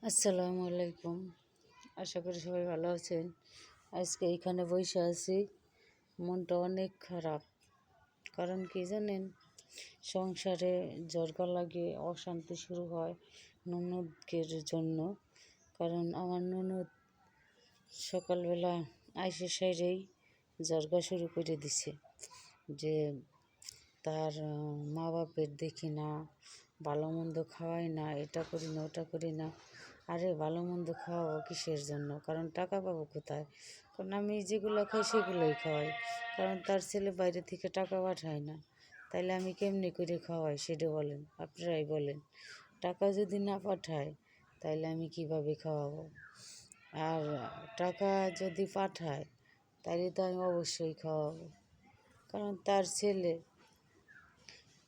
আসসালামু আলাইকুম। আশা করি সবাই ভালো আছেন। আজকে এখানে বসে আছি, মনটা অনেক খারাপ। কারণ কি জানেন, সংসারে ঝগড়া লাগে, অশান্তি শুরু হয় ননদের জন্য। কারণ আমার ননদ সকালবেলা আইসে সাইরেই ঝগড়া শুরু করে দিছে যে তার মা বাপের দেখি না, ভালো মন্দ খাওয়াই না, এটা করি না ওটা করি না। আরে ভালো মন্দ খাওয়াবো কিসের জন্য? কারণ টাকা পাবো কোথায়? কারণ আমি যেগুলো খাই সেগুলোই খাওয়াই। কারণ তার ছেলে বাইরে থেকে টাকা পাঠায় না, তাইলে আমি কেমনি করে খাওয়াই সেটা বলেন, আপনারাই বলেন। টাকা যদি না পাঠায় তাইলে আমি কিভাবে খাওয়াবো? আর টাকা যদি পাঠায় তাইলে তো আমি অবশ্যই খাওয়াবো। কারণ তার ছেলে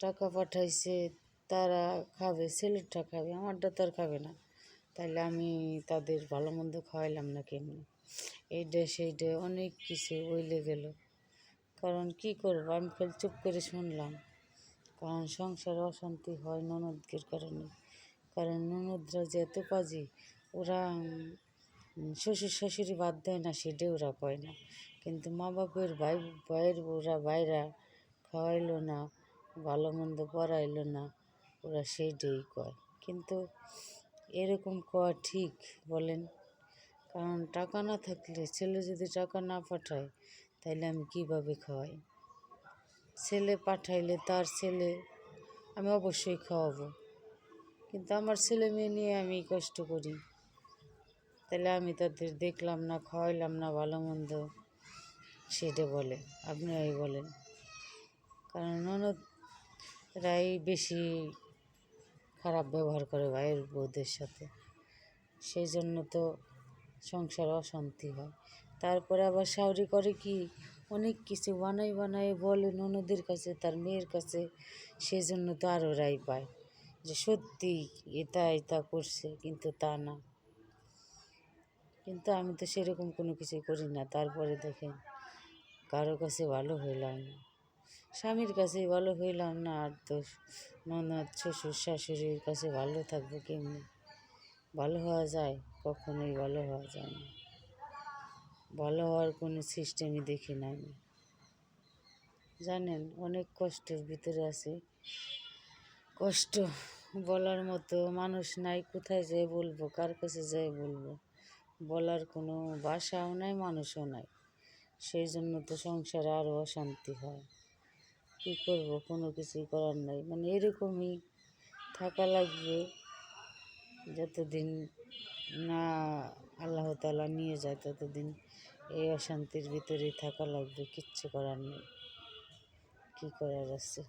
টাকা পাঠাইছে, তারা খাবে, ছেলেরটা খাবে, আমারটা তো আর খাবে না। তাইলে আমি তাদের ভালো মন্দ খাওয়াইলাম না কেমনি? এইটা সেইটা অনেক কিছু বইলে গেল। কারণ কি করবো, আমি খালি চুপ করে শুনলাম। কারণ সংসারে অশান্তি হয় ননদের কারণে। কারণ ননদরা যে এত পাজি, ওরা শ্বশুর শাশুড়ি বাদ দেয় না, সেটা ওরা কয় না। কিন্তু মা বাপের ভাইয়ের ওরা ভাইরা খাওয়াইলো না, ভালো মন্দ পড়াইলো না, ওরা সেইটাই কয়। কিন্তু এরকম কওয়া ঠিক বলেন? কারণ টাকা না থাকলে, ছেলে যদি টাকা না পাঠায় তাইলে আমি কিভাবে খাওয়াই? ছেলে পাঠাইলে তার ছেলে আমি অবশ্যই খাওয়াবো, কিন্তু আমার ছেলে মেয়ে নিয়ে আমি কষ্ট করি। তাহলে আমি তাদের দেখলাম না, খাওয়াইলাম না ভালো মন্দ, সেটা বলে, আপনারাই বলেন। কারণ ননদরাই বেশি খারাপ ব্যবহার করে ভাইয়ের বউদের সাথে, সেই জন্য তো সংসারে অশান্তি হয়। তারপরে আবার শাউরি করে কি, অনেক কিছু বানাই বলে ননদের কাছে, তার মেয়ের কাছে। সেই জন্য তো আরও রায় পায় যে সত্যি এটা করছে, কিন্তু তা না। কিন্তু আমি তো সেরকম কোনো কিছুই করি না। তারপরে দেখেন, কারো কাছে ভালো হইলাম না, স্বামীর কাছেই ভালো হইলাম না, আর তো ননদ শ্বশুর শাশুড়ির কাছে ভালো থাকবো কেমনি? ভালো হওয়া যায়? কখনোই ভালো হওয়া যায় না। ভালো হওয়ার কোনো সিস্টেমই দেখি না আমি। জানেন, অনেক কষ্টের ভিতরে আছি। কষ্ট বলার মতো মানুষ নাই। কোথায় যেয়ে বলবো, কার কাছে যেয়ে বলবো? বলার কোনো ভাষাও নাই, মানুষও নাই। সেই জন্য তো সংসারে আরও অশান্তি হয়। কী করবো, কোনো কিছুই করার নাই। মানে এরকমই থাকা লাগবে যতদিন না আল্লাহ তাআলা নিয়ে যায়, ততদিন এই অশান্তির ভিতরেই থাকা লাগবে। কিচ্ছু করার নেই, কী করার আছে?